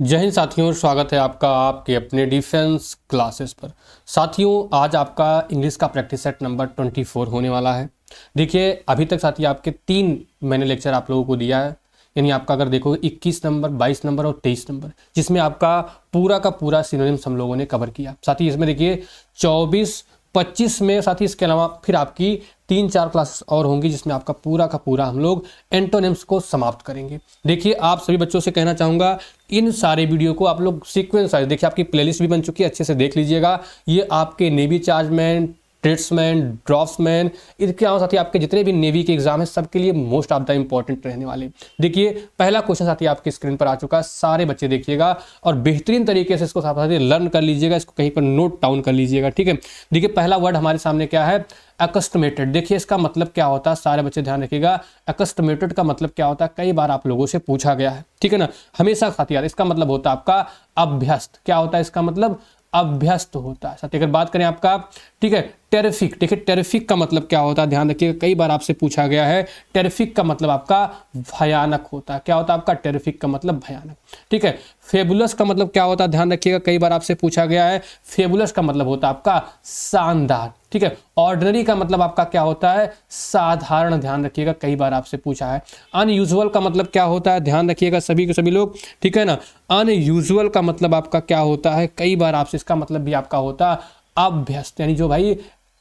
जय हिंद साथियों, स्वागत है आपका आपके अपने डिफेंस क्लासेस पर। साथियों, आज आपका इंग्लिश का प्रैक्टिस सेट नंबर 24 होने वाला है। देखिए, अभी तक साथी आपके 3 मैंने लेक्चर आप लोगों को दिया है, यानी आपका अगर देखो 21 नंबर, 22 नंबर और 23 नंबर, जिसमें आपका पूरा का पूरा सिनोनिम्स हम लोगों ने कवर किया। साथी इसमें देखिए 24-25 में साथी इसके अलावा फिर आपकी 3-4 क्लासेस और होंगी, जिसमें आपका पूरा का पूरा हम लोग एंटोनिम्स को समाप्त करेंगे। देखिए, आप सभी बच्चों से कहना चाहूँगा, इन सारे वीडियो को आप लोग सीक्वेंस वाइज देखिए, आपकी प्लेलिस्ट भी बन चुकी है, अच्छे से देख लीजिएगा। ये आपके नेवी चार्जमैन, ट्रेड्समैन, ड्रॉप्समैन, इसके अलावा साथी आपके जितने भी नेवी के एग्जाम है सबके लिए मोस्ट ऑफ द इंपॉर्टेंट रहने वाले। देखिए, पहला क्वेश्चन साथी आपके स्क्रीन पर आ चुका है, सारे बच्चे देखिएगा और बेहतरीन तरीके से इसको साथी लर्न कर लीजिएगा, इसको कहीं पर नोट डाउन कर लीजिएगा। ठीक है, देखिए पहला वर्ड हमारे सामने क्या है, अकस्टमेटेड। देखिए इसका मतलब क्या होता है, सारे बच्चे ध्यान रखिएगा। अकस्टमेटेड का मतलब क्या होता है, कई बार आप लोगों से पूछा गया है, ठीक है ना, हमेशा साथी यार। इसका मतलब होता है आपका अभ्यस्त। क्या होता है इसका मतलब, अभ्यस्त होता है। साथ ही अगर बात करें आपका, ठीक है, टेरिफिक। देखिए टेरिफिक का मतलब क्या होता है, ध्यान रखिएगा, कई बार आपसे पूछा गया है। टेरिफिक का मतलब आपका भयानक होता है। क्या होता है आपका, टेरिफिक का मतलब भयानक। ठीक है, फेबुलस का मतलब क्या होता है, ध्यान रखिएगा, कई बार आपसे पूछा गया है। फेबुलस का मतलब होता है आपका शानदार। ठीक है, ऑर्डिनरी का मतलब आपका क्या होता है, साधारण। ध्यान रखिएगा, कई बार आपसे पूछा है। अनयूजुअल का मतलब क्या होता है, ध्यान रखिएगा सभी के सभी लोग, ठीक है ना। अनयूजुअल का मतलब आपका क्या होता है, कई बार आपसे इसका मतलब भी आपका होता है अभ्यस्त, यानी जो भाई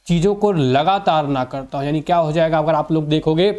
चीजों को लगातार ना करता हो। यानी क्या हो जाएगा, अगर आप लोग देखोगे,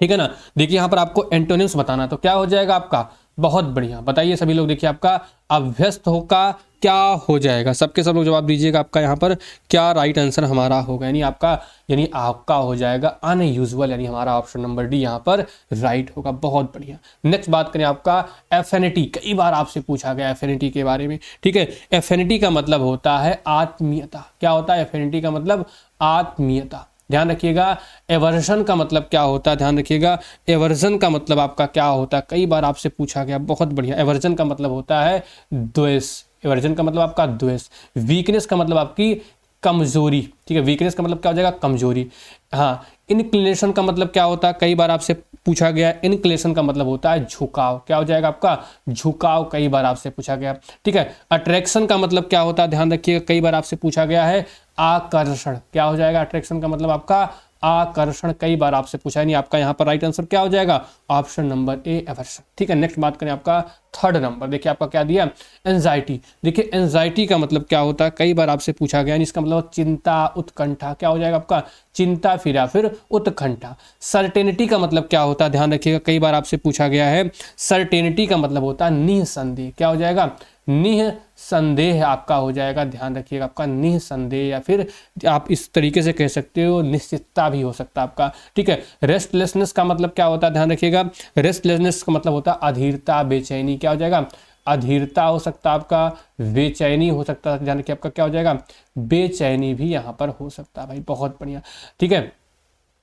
ठीक है ना। देखिए यहाँ पर आपको एंटोनिम्स बताना, तो क्या हो जाएगा आपका, बहुत बढ़िया, बताइए सभी लोग। देखिए आपका अभ्यस्त होगा, क्या हो जाएगा, सबके सब लोग जवाब दीजिएगा। आपका यहाँ पर क्या राइट आंसर हमारा होगा, यानी आपका हो जाएगा अनयूजुअल, यानी हमारा ऑप्शन नंबर डी यहाँ पर राइट होगा। बहुत बढ़िया। नेक्स्ट बात करें आपका एफिनिटी। कई बार आपसे पूछा गया एफिनिटी के बारे में, ठीक है। एफिनिटी का मतलब होता है आत्मीयता। क्या होता है एफिनिटी का मतलब, आत्मीयता। ध्यान रखिएगा। एवर्जन का मतलब क्या होता है, ध्यान रखिएगा, एवर्जन का मतलब आपका क्या होता है, कई बार आपसे पूछा गया। बहुत बढ़िया, एवर्जन का मतलब होता है द्वेष। एवर्जन का मतलब आपका द्वेष। वीकनेस का मतलब आपकी कमजोरी। ठीक है, वीकनेस का मतलब क्या हो जाएगा, कमजोरी। हाँ, इनक्लिनेशन का मतलब क्या होता है, कई बार आपसे पूछा गया। इनक्लिनेशन का मतलब होता है झुकाव। क्या हो जाएगा आपका, झुकाव, कई बार आपसे पूछा गया। ठीक है, अट्रैक्शन का मतलब क्या होता है, ध्यान रखिएगा, कई बार आपसे पूछा गया है। आकर्षण। क्या हो जाएगा, अट्रैक्शन का मतलब आपका आकर्षण, कई बार आपसे पूछा है। नहीं, आपका यहाँ पर राइट आंसर क्या हो जाएगा, ऑप्शन नंबर ए, एवर्शन। ठीक है, नेक्स्ट बात करें आपका थर्ड नंबर। देखिए आपका क्या दिया, एंजाइटी। देखिए एंजाइटी का मतलब क्या होता है, कई बार आपसे पूछा गया। इसका मतलब चिंता, उत्कंठा। क्या हो जाएगा आपका, चिंता फिर या फिर उत्कंठा। सर्टेनिटी का मतलब क्या होता है, ध्यान रखिएगा, कई बार आपसे पूछा गया है। सर्टेनिटी का मतलब होता है निसंदेह। क्या हो जाएगा, निसंदेह आपका हो जाएगा। ध्यान रखिएगा, आपका निसंदेह, या फिर आप इस तरीके से कह सकते हो निश्चितता भी हो सकता है आपका। ठीक है, रेस्टलेसनेस का मतलब क्या होता है, ध्यान रखिएगा, रेस्टलेसनेस का मतलब होता है अधीरता, बेचैनी। क्या हो जाएगा, अधीरता हो सकता है आपका, बेचैनी हो सकता है। ध्यान रखिए, आपका क्या हो जाएगा, बेचैनी भी यहाँ पर हो सकता है भाई। बहुत बढ़िया। ठीक है,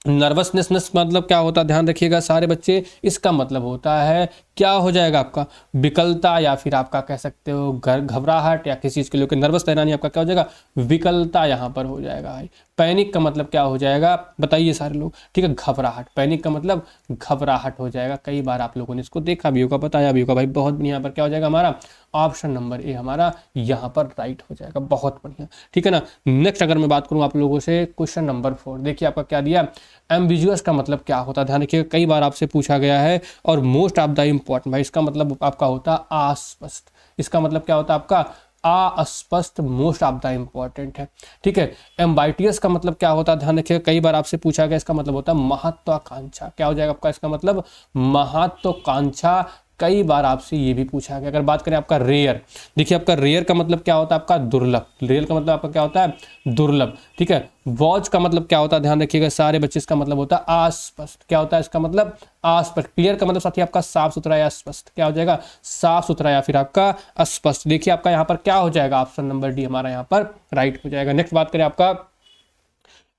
नर्वसनेस मतलब क्या होता है, ध्यान रखिएगा सारे बच्चे, इसका मतलब होता है, क्या हो जाएगा आपका, विकलता, या फिर आपका कह सकते हो घबराहट, या किसी चीज के लिए नर्वस रहना, नहीं, आपका क्या हो जाएगा, विकलता यहाँ पर हो जाएगा भाई। पैनिक का मतलब क्या हो जाएगा, बताइए सारे लोग। ठीक है, घबराहट। पैनिक का मतलब घबराहट हो जाएगा। कई बार आप लोगों ने इसको देखा भी होगा, बताया भी होगा भाई। बहुत बढ़िया, यहाँ पर क्या हो जाएगा हमारा, ऑप्शन नंबर ए हमारा यहाँ पर राइट हो जाएगा। बहुत बढ़िया, ठीक है ना। नेक्स्ट अगर मैं बात करूँ आप लोगों से, क्वेश्चन नंबर 4। देखिए आपका क्या दिया, एम्बिगुअस का मतलब क्या होता है, ध्यान रखिएगा, कई बार आपसे पूछा गया है। और मोस्ट ऑफ द इंपॉर्टेंट भाई, इसका मतलब आपका होता है अस्पष्ट। इसका मतलब क्या होता है आपका, अस्पष्ट, मोस्ट ऑफ द इंपॉर्टेंट है। ठीक है, एम्बाइटियस का मतलब क्या होता है, ध्यान रखिएगा, कई बार आपसे पूछा गया। इसका मतलब होता है महत्वाकांक्षा। क्या हो जाएगा आपका, इसका मतलब महत्वाकांक्षा। कई बार आपसे ये भी पूछा गया। अगर बात करें आपका रेयर, देखिए आपका रेयर का मतलब क्या होता है आपका, दुर्लभ। रेयर का मतलब आपका क्या होता है, दुर्लभ। ठीक है, वॉच का मतलब क्या होता है, ध्यान रखिएगा सारे बच्चे, इसका मतलब होता है अस्पष्ट। क्या होता है इसका मतलब, अस्पष्ट। क्लियर का मतलब साथी आपका साफ सुथरा या स्पष्ट। क्या हो जाएगा, साफ सुथरा या फिर आपका स्पष्ट। देखिए आपका यहाँ पर क्या हो जाएगा, ऑप्शन नंबर डी हमारा यहाँ पर राइट हो जाएगा। नेक्स्ट बात करें आपका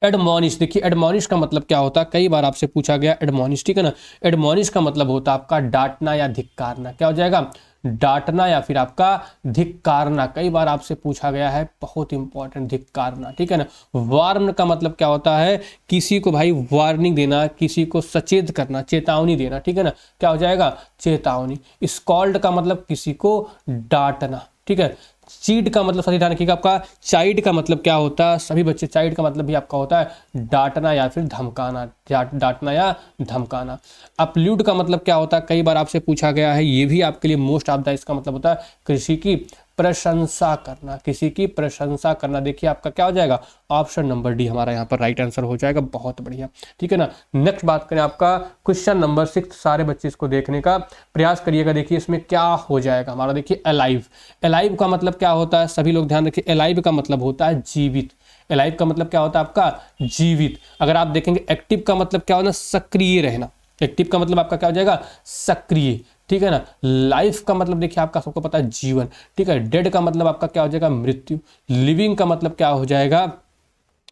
एडमोनिश, देखिए एडमोनिश का मतलब क्या होता है, कई बार आपसे पूछा गया एडमोनिश, ठीक है ना। एडमोनिश का मतलब होता है आपका डांटना या धिक्कारना, क्या हो जाएगा, डांटना या फिर आपका धिक्कारना, कई बार आपसे पूछा गया है, बहुत इंपॉर्टेंट, धिक्कारना, ठीक है ना। वार्न का मतलब क्या होता है, किसी को भाई वार्निंग देना, किसी को सचेत करना, चेतावनी देना, ठीक है ना, क्या हो जाएगा, चेतावनी। स्कॉल्ड का मतलब किसी को डांटना, ठीक है। चीड का मतलब सही ध्यान रखिएगा, आपका चाइड का मतलब क्या होता है, सभी बच्चे, चाइड का मतलब भी आपका होता है डांटना या फिर धमकाना, डांटना या धमकाना। अपल्यूड का मतलब क्या होता है, कई बार आपसे पूछा गया है, ये भी आपके लिए मोस्ट ऑफ द, इसका मतलब होता है किसी की प्रशंसा करना, किसी की प्रशंसा करना। देखिए आपका क्या हो जाएगा, ऑप्शन नंबर डी हमारा यहाँ पर राइट आंसर हो जाएगा, बहुत बढ़िया, ठीक है ना। नेक्स्ट बात करें आपका क्वेश्चन नंबर 6, सारे बच्चे इसको देखने का प्रयास करिएगा। देखिए इसमें क्या हो जाएगा हमारा, देखिए अलाइव, अलाइव का मतलब क्या होता है, सभी लोग ध्यान रखिए, अलाइव का मतलब होता है जीवित, अलाइव का मतलब क्या होता है आपका जीवित। अगर आप देखेंगे एक्टिव का मतलब क्या होता है, सक्रिय रहना, एक्टिव का मतलब आपका क्या हो जाएगा, सक्रिय, ठीक है ना। लाइफ का मतलब देखिए आपका सबको पता है जीवन, ठीक है। डेड का मतलब आपका क्या हो जाएगा, मृत्यु। लिविंग का मतलब क्या हो जाएगा,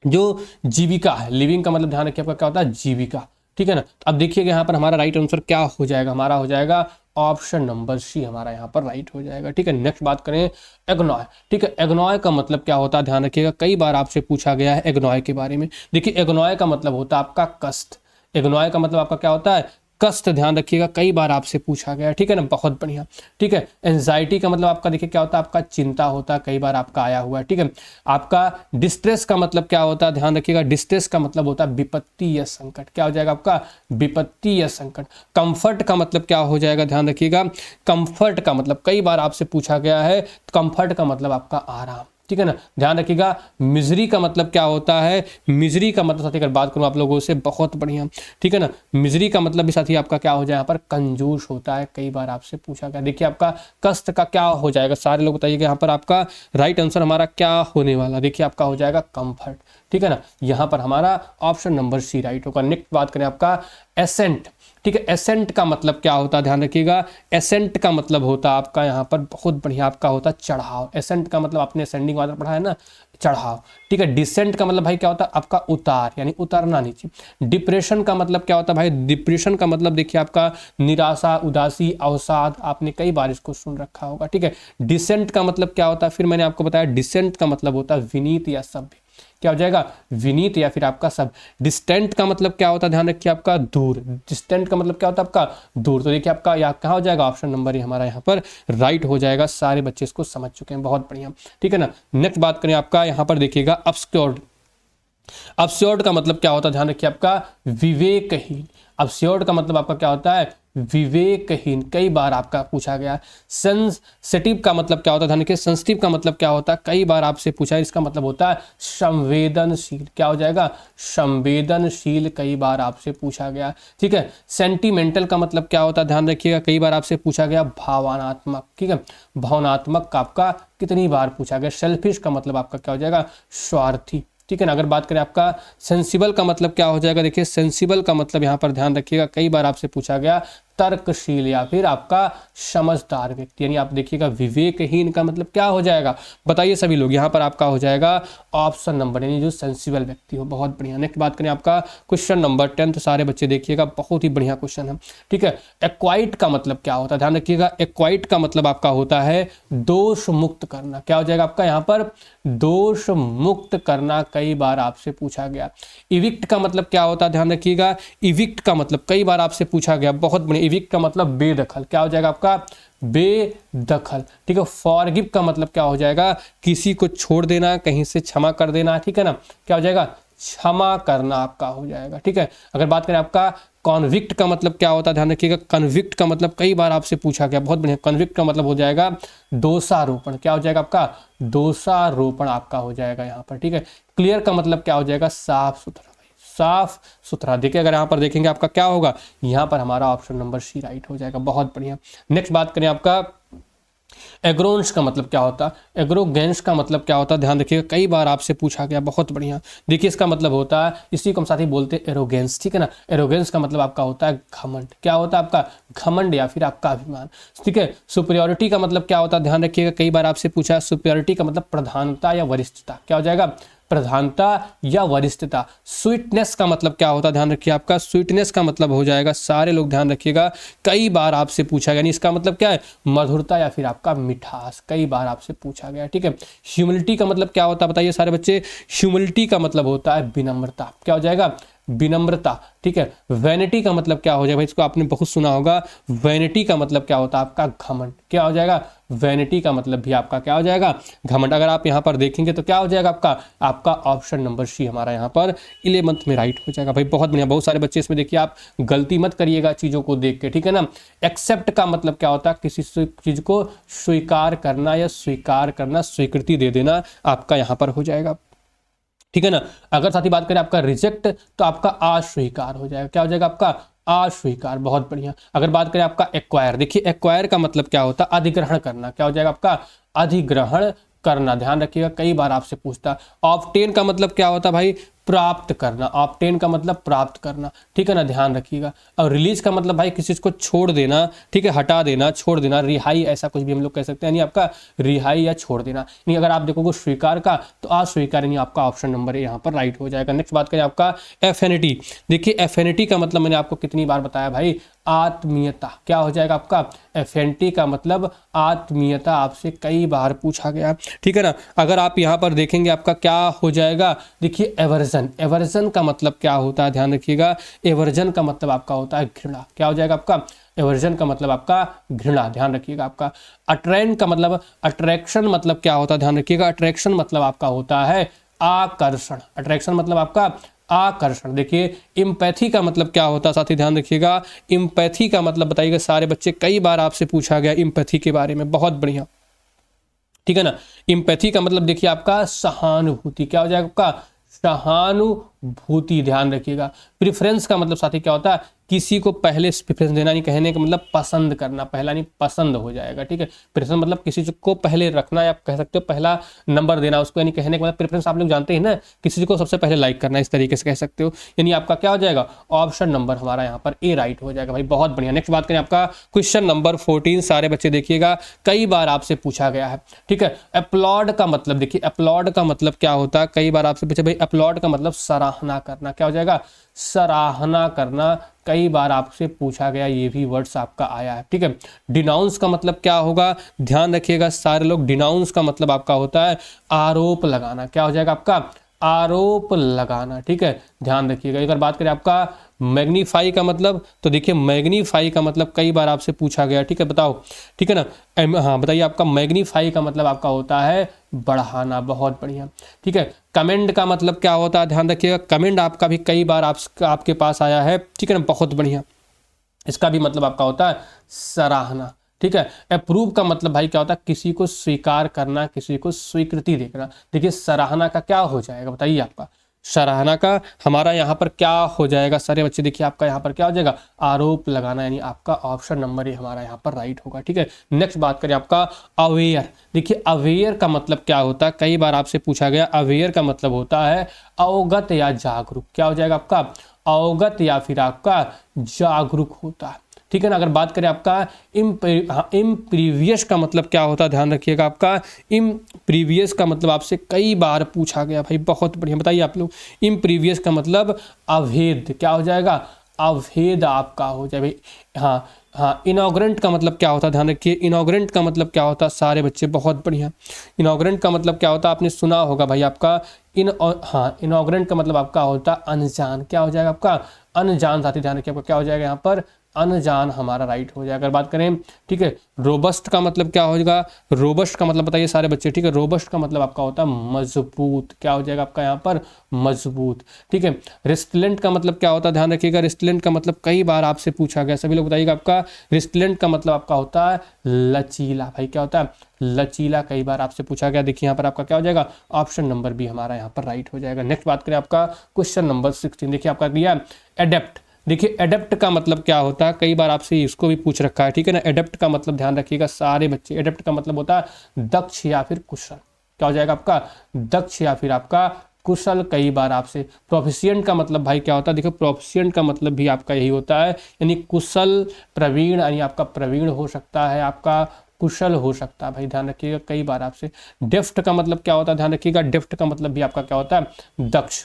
जो जीविका है, लिविंग का मतलब ध्यान रखिए आपका क्या होता है, जीविका, ठीक है ना। अब देखिएगा यहाँ पर हमारा राइट आंसर क्या हो जाएगा, हमारा हो जाएगा ऑप्शन नंबर सी हमारा यहाँ पर राइट हो जाएगा, ठीक है। नेक्स्ट बात करें एग्नॉय, ठीक है। एग्नॉय का मतलब क्या होता है, ध्यान रखिएगा, कई बार आपसे पूछा गया है एग्नॉय के बारे में। देखिए एग्नॉय का मतलब होता है आपका कष्ट, एग्नॉय का मतलब आपका क्या होता है, कष्ट, ध्यान रखिएगा, कई बार आपसे पूछा गया है, ठीक है ना, बहुत बढ़िया, ठीक है। एंजाइटी का मतलब आपका देखिए क्या होता है, आपका चिंता होता है, कई बार आपका आया हुआ है, ठीक है। आपका डिस्ट्रेस का मतलब क्या होता है, ध्यान रखिएगा, डिस्ट्रेस का मतलब होता है विपत्ति या संकट, क्या हो जाएगा आपका, विपत्ति या संकट। कंफर्ट का मतलब क्या हो जाएगा, ध्यान रखिएगा, कंफर्ट का मतलब कई बार आपसे पूछा गया है, कंफर्ट का मतलब आपका आराम, ठीक है ना, ध्यान रखिएगा। मिजरी का मतलब क्या होता है, मिजरी का मतलब साथी अगर बात करूं आप लोगों से, बहुत बढ़िया, ठीक है ना। मिजरी का मतलब भी साथी आपका क्या हो जाए, यहाँ पर कंजूस होता है, कई बार आपसे पूछा गया। देखिए आपका कष्ट का क्या हो जाएगा, सारे लोग बताइएगा यहाँ पर आपका राइट आंसर हमारा क्या होने वाला, देखिए आपका हो जाएगा कंफर्ट, ठीक है ना। यहाँ पर हमारा ऑप्शन नंबर सी राइट होगा। नेक्स्ट बात करें आपका एसेंट, ठीक है। एसेंट का मतलब क्या होता है, ध्यान रखिएगा, एसेंट का मतलब होता है आपका यहाँ पर बहुत बढ़िया आपका होता है चढ़ाव। एसेंट का मतलब आपने असेंडिंग वाला पढ़ा है ना, चढ़ाव, ठीक है। डिसेंट का मतलब भाई क्या होता है आपका उतार, यानी उतरना नीचे। डिप्रेशन का मतलब क्या होता है भाई, डिप्रेशन का मतलब देखिए आपका निराशा, उदासी, अवसाद, आपने कई बार इसको सुन रखा होगा, ठीक है। डिसेंट का मतलब क्या होता है, फिर मैंने आपको बताया डिसेंट का मतलब होता है विनीत या सभ्य, क्या हो जाएगा, विनीत या फिर आपका सब। डिस्टेंट का मतलब क्या होता है, ध्यान रखिए आपका दूर, डिस्टेंट का मतलब क्या होता है आपका दूर, तो देखिए आपका यहाँ कहाँ हो जाएगा, ऑप्शन नंबर ही हमारा यहाँ पर राइट हो जाएगा। सारे बच्चे इसको समझ चुके हैं, बहुत बढ़िया, ठीक है ना। नेक्स्ट बात करें आपका यहाँ पर देखिएगा अब्सक्योर्ड, अब्सर्ड का मतलब क्या होता है, ध्यान रखिए आपका विवेकहीन। अब्सर्ड का मतलब आपका क्या होता है, विवेकहीन, कई बार आपका पूछा गया। सेंसिटिव का मतलब क्या होता है, ध्यान रखिए, सेंसिटिव का मतलब क्या होता है, कई बार आपसे पूछा है, इसका मतलब होता है संवेदनशील, क्या हो जाएगा, संवेदनशील, कई बार आपसे पूछा गया, ठीक है। सेंटिमेंटल का मतलब क्या होता है, ध्यान रखिएगा, कई बार आपसे पूछा गया। भावनात्मक, ठीक है, भावनात्मक का आपका कितनी बार पूछा गया। सेल्फिश का मतलब आपका क्या हो जाएगा, स्वार्थी, ठीक है ना। अगर बात करें आपका सेंसिबल का मतलब क्या हो जाएगा, देखिए सेंसिबल का मतलब यहाँ पर ध्यान रखिएगा, कई बार आपसे पूछा गया तर्कशील या फिर आपका समझदार व्यक्ति, यानी आप देखिएगा विवेकहीन का मतलब क्या हो जाएगा, बताइए सभी लोग, यहाँ पर आपका हो जाएगा ऑप्शन नंबर, यानी जो सेंसिबल व्यक्ति हो, बहुत बढ़िया। नेक्स्ट बात करें आपका क्वेश्चन नंबर 10, तो सारे बच्चे देखिएगा, बहुत ही बढ़िया क्वेश्चन है, ठीक है। एक्वाइट का मतलब क्या होता है, ध्यान रखिएगा, एक्वाइट का मतलब आपका होता है दोष मुक्त करना, क्या हो जाएगा आपका यहाँ पर दोष मुक्त करना, कई बार आपसे पूछा गया। इविक्ट का मतलब क्या होता है, ध्यान रखिएगा, इविक्ट का मतलब कई बार आपसे पूछा गया, बहुत बढ़िया। इविक्ट का मतलब बेदखल, क्या हो जाएगा आपका बेदखल, ठीक है। फॉरगिव का मतलब क्या हो जाएगा, किसी को छोड़ देना, कहीं से क्षमा कर देना, ठीक है ना, क्या हो जाएगा, क्षमा करना आपका हो जाएगा, ठीक है। अगर बात करें आपका कॉन्विक्ट का मतलब क्या होता है, ध्यान रखिएगा, कन्विक्ट का मतलब कई बार आपसे पूछा गया, बहुत बढ़िया। कन्विक्ट का मतलब हो जाएगा दोषारोपण, क्या हो जाएगा आपका दोषारोपण आपका हो जाएगा यहाँ पर, ठीक है। क्लियर का मतलब क्या हो जाएगा, साफ सुथरा, साफ सुथरा। देखिए अगर यहाँ पर देखेंगे आपका क्या होगा, यहाँ पर हमारा ऑप्शन नंबर सी राइट हो जाएगा, बहुत बढ़िया। नेक्स्ट बात करें आपका एग्रोन्स का मतलब क्या होता है, एग्रोगेंस का मतलब क्या होता है, ध्यान रखिएगा, कई बार आपसे पूछा गया, बहुत बढ़िया। देखिए इसका मतलब होता है, इसी को हम साथ ही बोलते हैं एरोगेंस, ठीक है ना। एरोगेंस का मतलब आपका होता है घमंड, क्या होता है आपका घमंड या फिर आपका अभिमान, ठीक है। सुपीरियरिटी का मतलब क्या होता है, ध्यान रखिएगा, कई बार आपसे पूछा है, सुपीरियरिटी का मतलब प्रधानता या वरिष्ठता, क्या हो जाएगा प्रधानता या वरिष्ठता। स्वीटनेस का मतलब क्या होता है, ध्यान रखिए आपका स्वीटनेस का मतलब हो जाएगा, सारे लोग ध्यान रखिएगा, कई बार आपसे पूछा गया, यानी इसका मतलब क्या है, मधुरता या फिर आपका मिठास, कई बार आपसे पूछा गया, ठीक है। ह्यूमिलिटी का मतलब क्या होता है बताइए सारे बच्चे, ह्यूमिलिटी का मतलब होता है विनम्रता, क्या हो जाएगा, विनम्रता, ठीक है। वैनिटी का मतलब क्या हो जाएगा, इसको आपने बहुत सुना होगा, वैनिटी का मतलब क्या होता है आपका घमंड, क्या हो जाएगा, वैनिटी का मतलब भी आपका क्या हो जाएगा, घमंड। अगर आप यहाँ पर देखेंगे तो क्या हो जाएगा आपका ऑप्शन नंबर सी हमारा यहाँ पर 11th में राइट हो जाएगा भाई, बहुत बढ़िया। बहुत सारे बच्चे इसमें देखिए, आप गलती मत करिएगा चीज़ों को देख के, ठीक है ना। एक्सेप्ट का मतलब क्या होता है, किसी चीज़ को स्वीकार करना या स्वीकार करना, स्वीकृति दे देना, आपका यहाँ पर हो जाएगा, ठीक है ना। अगर साथ ही बात करें आपका रिजेक्ट, तो आपका अस्वीकार हो जाएगा, क्या हो जाएगा आपका अस्वीकार, बहुत बढ़िया। अगर बात करें आपका एक्वायर, देखिए एक्वायर का मतलब क्या होता है, अधिग्रहण करना, क्या हो जाएगा आपका अधिग्रहण करना, ध्यान रखिएगा, कई बार आपसे पूछता। ऑब्टेन का मतलब क्या होता है भाई, प्राप्त करना, ऑब्टेन का मतलब प्राप्त करना, ठीक है ना, ध्यान रखिएगा। और रिलीज का मतलब भाई किसी को छोड़ देना, ठीक है, हटा देना, छोड़ देना, रिहाई ऐसा कुछ भी हम लोग कह सकते हैं, यानी आपका रिहाई या छोड़ देना। यानी अगर आप देखोगे स्वीकार का, तो अस्वीकार, यानी आपका ऑप्शन नंबर यहाँ पर राइट हो जाएगा। नेक्स्ट बात करें आपका एफिनिटी, देखिए एफिनिटी का मतलब मैंने आपको कितनी बार बताया भाई, आत्मीयता, क्या हो जाएगा आपका एफिनिटी का मतलब आत्मीयता, आपसे कई बार पूछा गया, ठीक है ना। अगर आप यहाँ पर देखेंगे आपका क्या हो जाएगा, देखिए एवर्जन, एवर्जन का मतलब क्या होता है, ध्यान रखिएगा, एवर्जन का मतलब आपका होता है घृणा, क्या हो जाएगा आपका एवर्जन का मतलब आपका घृणा, ध्यान रखिएगा। आपका अट्रैन का मतलब, अट्रैक्शन मतलब क्या होता है, ध्यान रखिएगा, अट्रैक्शन मतलब आपका होता है आकर्षण, अट्रैक्शन मतलब आपका आकर्षण। देखिए इम्पैथी का मतलब क्या होता है, साथ ही ध्यान रखिएगा, इम्पैथी का मतलब बताइएगा सारे बच्चे, कई बार आपसे पूछा गया इम्पैथी के बारे में, बहुत बढ़िया, ठीक है ना। इम्पैथी का मतलब देखिए आपका सहानुभूति, क्या हो जाएगा आपका सहानुभूति, ध्यान रखिएगा। प्रेफरेंस का मतलब साथी क्या होता है, किसी को पहले प्रेफरेंस देना, नहीं कहने का मतलब पसंद करना, पहला नहीं पसंद हो जाएगा, ठीक है। प्रेफरेंस मतलब किसी को पहले रखना, या कह सकते हो पहला नंबर देना उसको, यानी कहने का मतलब प्रेफरेंस आप लोग जानते हैं ना, किसी को सबसे पहले लाइक करना, इस तरीके से कह सकते हो। यानी आपका क्या हो जाएगा, ऑप्शन नंबर हमारा यहाँ पर ए राइट हो जाएगा भाई, बहुत बढ़िया। नेक्स्ट बात करें आपका क्वेश्चन नंबर 14, सारे बच्चे देखिएगा, कई बार आपसे पूछा गया है, ठीक है। अपलॉड का मतलब, देखिए अपलॉड का मतलब क्या होता है, कई बार आपसे पूछा भाई, अपलॉड का मतलब सराहना करना, क्या हो जाएगा सराहना करना, कई बार आपसे पूछा गया, ये भी वर्ड्स आपका आया है, ठीक है। डिनाउंस का मतलब क्या होगा, ध्यान रखिएगा सारे लोग, डिनाउंस का मतलब आपका होता है आरोप लगाना, क्या हो जाएगा आपका आरोप लगाना, ठीक है, ध्यान रखिएगा। अगर बात करें आपका मैग्नीफाई का मतलब, तो देखिए मैग्नीफाई का मतलब कई बार आपसे पूछा गया, ठीक है, बताओ, ठीक है ना। हाँ बताइए, आपका मैग्नीफाई का मतलब आपका होता है बढ़ाना, बहुत बढ़िया, ठीक है। कमेंड का मतलब क्या होता है, ध्यान रखिएगा, कमेंड आपका भी कई बार आपके पास आया है, ठीक है ना, बहुत बढ़िया। इसका भी मतलब आपका होता है सराहना, ठीक है। अप्रूव का मतलब भाई क्या होता है, किसी को स्वीकार करना, किसी को स्वीकृति देना। देखिए सराहना का क्या हो जाएगा बताइए, आपका सराहना का हमारा यहाँ पर क्या हो जाएगा सारे बच्चे, देखिए आपका यहाँ पर क्या हो जाएगा आरोप लगाना, यानी आपका ऑप्शन नंबर ये हमारा यहाँ पर राइट होगा, ठीक है। नेक्स्ट बात करें आपका अवेयर, देखिए अवेयर का मतलब क्या होता है, कई बार आपसे पूछा गया, अवेयर का मतलब होता है अवगत या जागरूक, क्या हो जाएगा आपका अवगत या फिर आपका जागरूक होता है, ठीक है ना। अगर बात करें आपका इम्प्रीवियस का मतलब क्या होता है, ध्यान रखिएगा, आपका इम्प्रीवियस का मतलब आपसे कई बार पूछा गया भाई, बहुत बढ़िया, बताइए आप लोग। इम्प्रीवियस का मतलब अभेद, क्या हो जाएगा अभेद आपका हो जाए भाई। हाँ हाँ, इनॉग्रेंट का मतलब क्या होता है, ध्यान रखिए, इनॉग्रेंट का मतलब क्या होता है सारे बच्चे, बहुत बढ़िया। इनॉग्रेंट का मतलब क्या होता है, आपने सुना होगा भाई, आपका हाँ इनॉग्रेंट का मतलब आपका होता है अनजान, क्या हो जाएगा आपका अनजान, साथी ध्यान रखिए, आपका क्या हो जाएगा यहाँ पर अनजान हमारा राइट हो जाएगा। अगर बात करें, ठीक है, रोबस्ट का मतलब क्या हो जाएगा, रोबस्ट का मतलब बताइए सारे बच्चे, ठीक है, रोबस्ट का मतलब आपका होता है मजबूत, क्या हो जाएगा आपका यहाँ पर मजबूत, ठीक है। रेस्टिलेंट का मतलब क्या होता है, ध्यान रखिएगा, रेस्टिलेंट का मतलब कई बार आपसे पूछा गया, सभी लोग बताइएगा, आपका रेस्टिलेंट का मतलब आपका होता है लचीला, भाई क्या होता है लचीला, कई बार आपसे पूछा गया। देखिए यहाँ पर आपका क्या हो जाएगा ऑप्शन नंबर बी हमारा यहाँ पर राइट हो जाएगा। नेक्स्ट बात करें आपका क्वेश्चन नंबर 16, देखिए आपका दिया एडेप्ट, देखिए एडेप्ट का मतलब क्या होता है, कई बार आपसे इसको भी पूछ रखा है, ठीक है ना। एडेप्ट का मतलब ध्यान रखिएगा सारे बच्चे, एडेप्ट का मतलब होता है दक्ष या फिर कुशल, क्या हो जाएगा आपका दक्ष या फिर आपका कुशल, कई बार आपसे। प्रोफिशिएंट का मतलब भाई क्या होता है, देखो प्रोफिशिएंट का मतलब भी आपका यही होता है, यानी कुशल प्रवीण, यानी आपका प्रवीण हो सकता है, आपका कुशल हो सकता है भाई, ध्यान रखिएगा कई बार आपसे। डेफ्ट का मतलब क्या होता है, ध्यान रखिएगा डेफ्ट का मतलब भी आपका क्या होता है, दक्ष।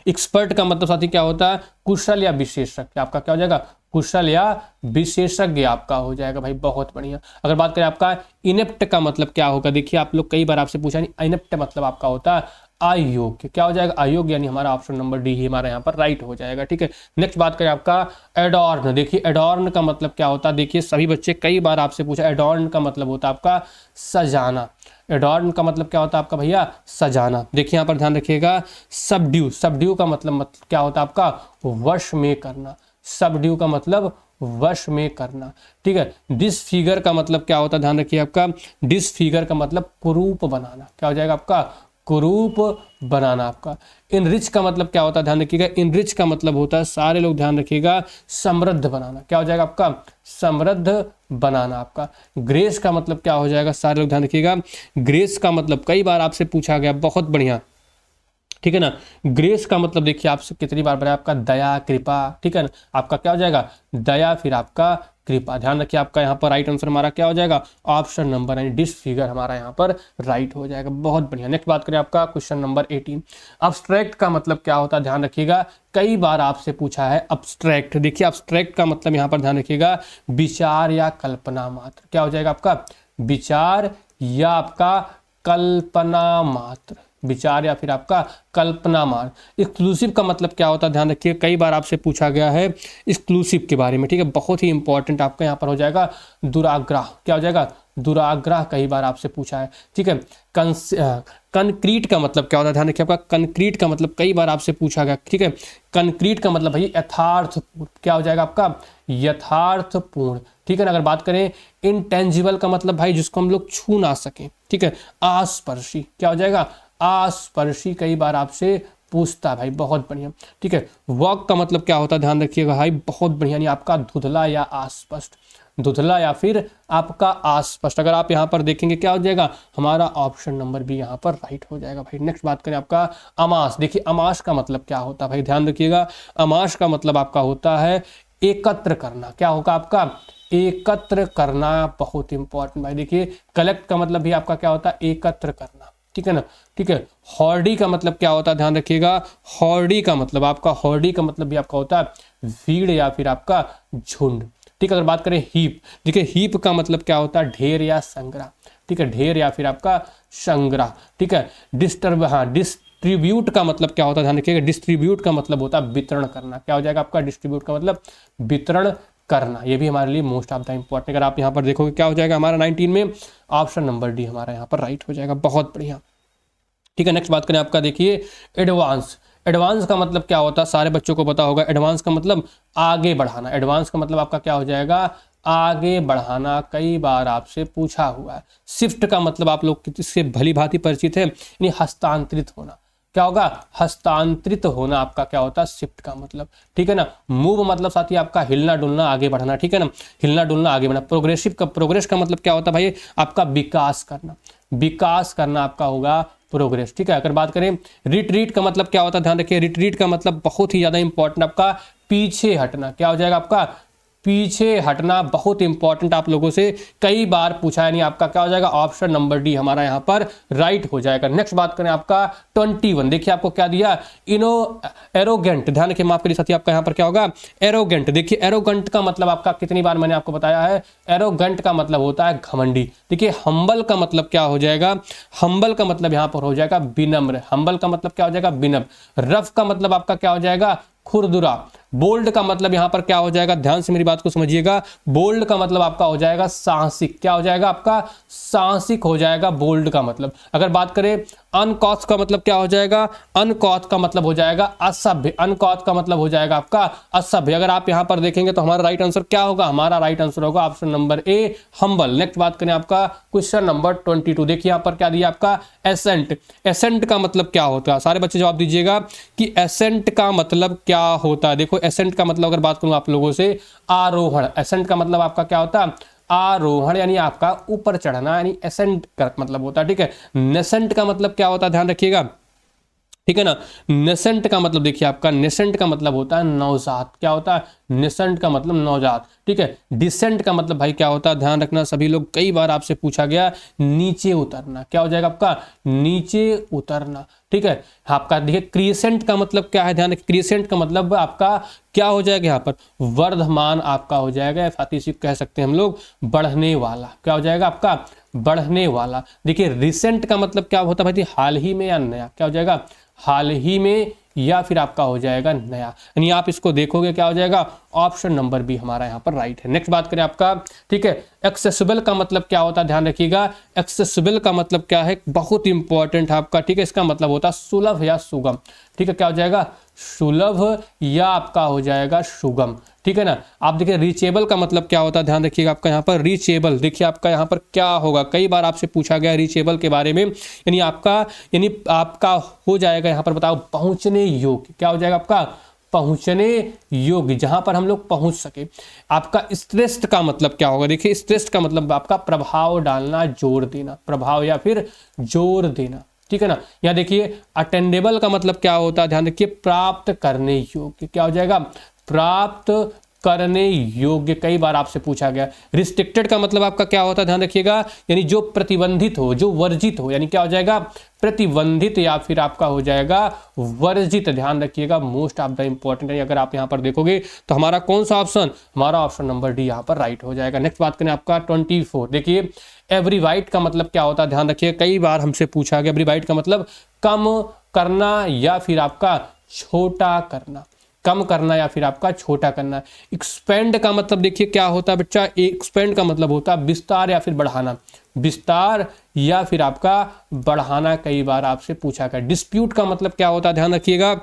एक्सपर्ट का मतलब साथी क्या होता है, कुशल या विशेषज्ञ, आपका क्या हो जाएगा, कुशल या विशेषज्ञ आपका हो जाएगा भाई, बहुत बढ़िया। अगर बात करें आपका इनेप्ट का मतलब क्या होगा, देखिए आप लोग कई बार आपसे पूछा नहीं, इनेप्ट मतलब आपका होता है अयोग्य, क्या हो जाएगा, अयोग्य, यानी हमारा ऑप्शन नंबर डी ही हमारा यहाँ पर राइट हो जाएगा, ठीक है। नेक्स्ट बात करें आपका एडॉर्न, देखिए एडॉर्न का मतलब क्या होता है, देखिए सभी बच्चे कई बार आपसे पूछा, एडॉर्न का मतलब होता है आपका सजाना। एडॉर्न का मतलब क्या होता है आपका भैया, सजाना। देखिए यहाँ पर ध्यान रखिएगा सबड्यू, सबड्यू का मतलब क्या होता है आपका, वश में करना। सबड्यू का मतलब वश में करना, ठीक है। डिसफिगर का मतलब क्या होता है, ध्यान रखिए आपका डिसफिगर का मतलब कुरूप बनाना, क्या हो जाएगा आपका, कुरूप बनाना आपका। इनरिच का मतलब क्या होता है, ध्यान रखिएगा इनरिच का मतलब होता है, सारे लोग ध्यान रखिएगा, समृद्ध बनाना, क्या हो जाएगा आपका, समृद्ध बनाना आपका। ग्रेस का मतलब क्या हो जाएगा, सारे लोग ध्यान रखिएगा, ग्रेस का मतलब कई बार आपसे पूछा गया, बहुत बढ़िया, ठीक है ना। ग्रेस का मतलब देखिए आपसे कितनी बार बताया, आपका दया कृपा, ठीक है ना, आपका क्या हो जाएगा, दया फिर आपका कृपा। ध्यान रखिए आपका यहाँ पर राइट आंसर हमारा क्या हो जाएगा, ऑप्शन नंबर यानी डिसफिगर हमारा यहाँ पर राइट हो जाएगा, बहुत बढ़िया। नेक्स्ट बात करें आपका क्वेश्चन नंबर 18, अब्स्ट्रैक्ट का मतलब क्या होता है, ध्यान रखिएगा कई बार आपसे पूछा है अब्स्ट्रैक्ट। देखिए अब्स्ट्रैक्ट का मतलब यहाँ पर ध्यान रखिएगा विचार या कल्पना मात्र, क्या हो जाएगा आपका, विचार या आपका कल्पना मात्र, विचार या फिर आपका कल्पना मात्र। एक्सक्लूसिव का मतलब क्या होता है, ध्यान रखिए कई बार आपसे पूछा गया है एक्सक्लूसिव के बारे में, ठीक है, बहुत ही इंपॉर्टेंट आपका यहाँ पर हो जाएगा दुराग्रह, क्या हो जाएगा, दुराग्रह कई बार आपसे पूछा है, ठीक है। कंक्रीट का मतलब क्या होता है, ध्यान रखिए आपका कंक्रीट का मतलब कई बार आपसे पूछा गया, ठीक है। कंक्रीट का मतलब भाई यथार्थपूर्ण, क्या हो जाएगा आपका, यथार्थपूर्ण, ठीक है ना। अगर बात करें इनटेंजिबल का मतलब भाई जिसको हम लोग छू ना सकें, ठीक है। आस्पर्शी, क्या हो जाएगा, आस्पर्शी कई बार आपसे पूछता है भाई, बहुत बढ़िया, ठीक है। वर्क का मतलब क्या होता है, ध्यान रखिएगा भाई, बहुत बढ़िया, यानी आपका धुंधला या अस्पष्ट, धुंधला या फिर आपका अस्पष्ट। अगर आप यहाँ पर देखेंगे क्या हो जाएगा, हमारा ऑप्शन नंबर बी यहाँ पर राइट हो जाएगा भाई। नेक्स्ट बात करें आपका अमास, देखिए अमास का मतलब क्या होता है भाई, ध्यान रखिएगा अमास का मतलब आपका होता है एकत्र करना, क्या होगा आपका, एकत्र करना, बहुत इंपॉर्टेंट भाई। देखिए कलेक्ट का मतलब भी आपका क्या होता है, एकत्र करना, ठीक है ना, ठीक है। हॉर्डी का मतलब क्या होता है, ध्यान रखिएगा हॉर्डी का मतलब आपका, हॉर्डी का मतलब भी आपका होता है भीड़ या फिर आपका झुंड, ठीक है। अगर बात करें हीप, देखिए हीप का मतलब क्या होता है, ढेर या संग्रह, ठीक है, ढेर या फिर आपका संग्रह, ठीक है। डिस्ट्रीब्यूट का मतलब क्या होता है, ध्यान रखिएगा डिस्ट्रीब्यूट का मतलब होता है वितरण करना, क्या हो जाएगा आपका, डिस्ट्रीब्यूट का मतलब वितरण करना। ये भी हमारे लिए मोस्ट ऑफ द इंपॉर्टेंट, अगर आप यहाँ पर देखोगे क्या हो जाएगा हमारा 19 में ऑप्शन नंबर डी हमारा यहाँ पर राइट हो जाएगा, बहुत बढ़िया, ठीक है। नेक्स्ट बात करें आपका, देखिए एडवांस, एडवांस का मतलब क्या होता है, सारे बच्चों को पता होगा, एडवांस का मतलब आगे बढ़ाना, एडवांस का मतलब आपका क्या हो जाएगा, आगे बढ़ाना, कई बार आपसे पूछा हुआ है। शिफ्ट का मतलब आप लोग इससे भली भांति परिचित है, यानी हस्तांतरित होना, क्या होगा, हस्तांतरित होना आपका क्या होता है, शिफ्ट का मतलब, ठीक है ना। मूव मतलब साथी आपका हिलना डुलना आगे बढ़ना, ठीक है ना, हिलना डुलना आगे बढ़ना। प्रोग्रेसिव का, प्रोग्रेस का मतलब क्या होता है भाई, आपका विकास करना, विकास करना आपका होगा प्रोग्रेस, ठीक है। अगर बात करें रिट्रीट का मतलब क्या होता है, ध्यान रखिए रिट्रीट का मतलब बहुत ही ज्यादा इंपॉर्टेंट आपका पीछे हटना, क्या हो जाएगा आपका, पीछे हटना, बहुत इंपॉर्टेंट आप लोगों से कई बार पूछा है, नहीं आपका क्या हो जाएगा, ऑप्शन नंबर डी हमारा यहाँ पर राइट हो जाएगा। नेक्स्ट बात करें आपका 21, देखिए आपको क्या दिया, एरोगेंट, ध्यान रखिए माफ करिए साथी, आपका यहाँ पर क्या होगा, एरोगेंट। देखिए एरोगेंट का मतलब आपका कितनी बार मैंने आपको बताया है, एरोगेंट का मतलब होता है घमंडी। देखिए हम्बल का मतलब क्या हो जाएगा, हम्बल का मतलब यहाँ पर हो जाएगा विनम्र, हम्बल का मतलब क्या हो जाएगा, विनम्र। रफ का मतलब आपका क्या हो जाएगा, खुरदुरा। बोल्ड का मतलब यहां पर क्या हो जाएगा, ध्यान से मेरी बात को समझिएगा, बोल्ड का मतलब आपका हो जाएगा साहसिक, क्या हो जाएगा आपका, साहसिक हो जाएगा बोल्ड का मतलब। अगर बात करें अनकॉथ का मतलब क्या हो जाएगा, अनकॉथ का मतलब हो जाएगा असभ्य, अनकॉथ का मतलब हो जाएगा आपका असभ्य। अगर आप यहां पर देखेंगे तो हमारा राइट आंसर क्या होगा, हमारा राइट आंसर होगा option number A humble. Next बात करें आपका क्वेश्चन नंबर 22, देखिए यहां पर क्या दिया आपका एसेंट। एसेंट का मतलब क्या होता है, सारे बच्चे जवाब दीजिएगा कि एसेंट का मतलब क्या होता है। देखो एसेंट का मतलब अगर बात करूं आप लोगों से, आरोहण, एसेंट का मतलब आपका क्या होता है, आरोहण, यानी आपका ऊपर चढ़ना, यानी एसेंट का मतलब होता है, ठीक है। नेसेंट का मतलब क्या होता है, ध्यान रखिएगा, ठीक है ना। नेसेंट का मतलब देखिए आपका, नेसेंट का मतलब होता है नवजात। क्या होता है? नेसेंट का मतलब नवजात। ठीक है। डिसेंट का मतलब भाई क्या होता है, ध्यान रखना सभी लोग, कई बार आपसे पूछा गया, नीचे उतरना। क्या हो जाएगा आपका? नीचे उतरना। ठीक है। आपका देखिए क्रीसेंट का मतलब क्या है, ध्यान रखिए, क्रीसेंट का मतलब आपका क्या हो जाएगा यहाँ पर? वर्धमान आपका हो जाएगा, साथ ही कह सकते हैं हम लोग बढ़ने वाला। क्या हो जाएगा आपका? बढ़ने वाला। देखिए रिसेंट का मतलब क्या होता है भाई? हाल ही में या नया। क्या हो जाएगा? हाल ही में या फिर आपका हो जाएगा नया। यानी आप इसको देखोगे क्या हो जाएगा? ऑप्शन नंबर बी हमारा यहाँ पर राइट है। नेक्स्ट बात करें आपका, ठीक है, एक्सेसिबल का मतलब क्या होता है, ध्यान रखिएगा। एक्सेसिबल का मतलब क्या है? बहुत इंपॉर्टेंट है आपका। ठीक है। इसका मतलब होता है सुलभ या सुगम। ठीक है। क्या हो जाएगा? सुलभ या आपका हो जाएगा सुगम। ठीक है ना। आप देखिए रीचेबल का मतलब क्या होता है, ध्यान रखिएगा आपका यहाँ पर रीचेबल। देखिए आपका यहाँ पर क्या होगा, कई बार आपसे पूछा गया रीचेबल के बारे में, यानी आपका हो जाएगा यहाँ पर बताओ पहुंचने योग्य। क्या हो जाएगा आपका? पहुंचने योग्य, जहां पर हम लोग पहुंच सके। आपका स्ट्रेस्ड का मतलब क्या होगा? देखिए स्ट्रेस्ड का मतलब आपका प्रभाव डालना, जोर देना, प्रभाव या फिर जोर देना। ठीक है ना। या देखिए अटेंडेबल का मतलब क्या होता है, ध्यान रखिए, प्राप्त करने योग्य। क्या हो जाएगा? प्राप्त करने योग्य, कई बार आपसे पूछा गया। रिस्ट्रिक्टेड का मतलब आपका क्या होता है, ध्यान रखिएगा, यानी जो प्रतिबंधित हो, जो वर्जित हो, यानी क्या हो जाएगा? प्रतिबंधित या फिर आपका हो जाएगा वर्जित। ध्यान रखिएगा, मोस्ट ऑफ द इंपॉर्टेंट है। अगर आप यहां पर देखोगे तो हमारा कौन सा ऑप्शन? हमारा ऑप्शन नंबर डी यहां पर राइट हो जाएगा। नेक्स्ट बात करें आपका 24। देखिए एवरीवाइट का मतलब क्या होता है, ध्यान रखिए, कई बार हमसे पूछा गया। एवरीवाइट का मतलब कम करना या फिर आपका छोटा करना, कम करना या फिर आपका छोटा करना। एक्सपेंड का मतलब देखिए क्या होता है बच्चा? एक्सपेंड का मतलब होता है विस्तार या फिर बढ़ाना, विस्तार या फिर आपका बढ़ाना, कई बार आपसे पूछा गया। डिस्प्यूट का मतलब क्या होता है, ध्यान रखिएगा,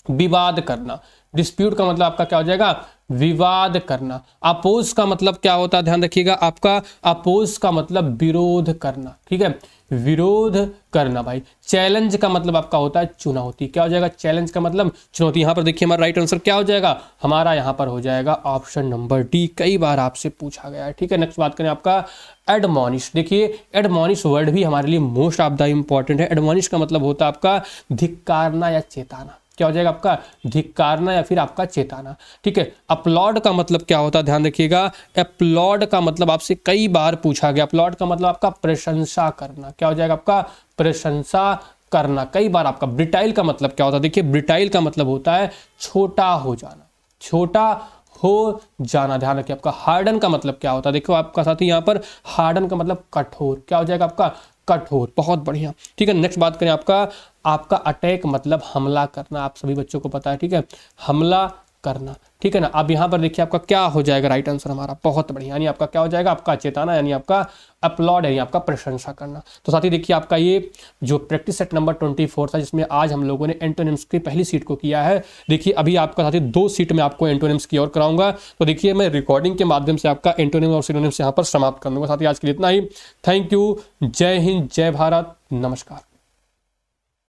विवाद करना। डिस्प्यूट का मतलब आपका क्या हो जाएगा? विवाद करना। अपोज का मतलब क्या होता है, ध्यान रखिएगा, आपका अपोज का मतलब विरोध करना। ठीक है, विरोध करना भाई। चैलेंज का मतलब आपका होता है चुनौती। क्या हो जाएगा? चैलेंज का मतलब चुनौती। यहां पर देखिए हमारा राइट आंसर क्या हो जाएगा? हमारा यहां पर हो जाएगा ऑप्शन नंबर डी, कई बार आपसे पूछा गया है। ठीक है। नेक्स्ट बात करें आपका एडमॉनिश। देखिए एडमॉनिश वर्ड भी हमारे लिए मोस्ट ऑफ द इंपॉर्टेंट है। एडमॉनिश का मतलब होता है आपका धिक्कारना या चेताना। क्या हो जाएगा आपका? धिक्कारना या फिर आपका चेताना। ठीक है। अपलॉड का मतलब क्या होता है, ध्यान रखिएगा। अपलॉड का मतलब आपसे कई बार पूछा गया। अपलॉड का मतलब आपका प्रशंसा करना। क्या हो जाएगा आपका? प्रशंसा करना, कई बार आपका। ब्रिटाइल का मतलब क्या होता है? देखिए ब्रिटाइल का मतलब होता है छोटा हो जाना, छोटा हो जाना, ध्यान रखिए आपका। हार्डन का मतलब क्या होता है? देखो आपका साथी यहाँ पर हार्डन का मतलब कठोर। क्या हो जाएगा आपका? कठोर। बहुत बढ़िया। ठीक है। नेक्स्ट बात करें आपका अटैक मतलब हमला करना, आप सभी बच्चों को पता है। ठीक है, हमला करना। ठीक है ना। अब यहाँ पर देखिए आपका क्या हो जाएगा राइट आंसर हमारा? बहुत बढ़िया, यानी आपका क्या हो जाएगा? आपका चेताना, यानी आपका अपलॉड, यानी आपका प्रशंसा करना। तो साथ ही देखिए आपका ये जो प्रैक्टिस सेट नंबर 24 था, जिसमें आज हम लोगों ने एंटोनिम्स की पहली सीट को किया है। देखिए अभी आपका साथ ही 2 सीट में आपको एंटोनिम्स की और कराऊंगा। तो देखिए मैं रिकॉर्डिंग के माध्यम से आपका एंटोनिम और सिनोनिम्स यहाँ पर समाप्त कर दूंगा। साथ ही आज के लिए इतना ही। Thank you. जय हिंद, जय भारत, नमस्कार।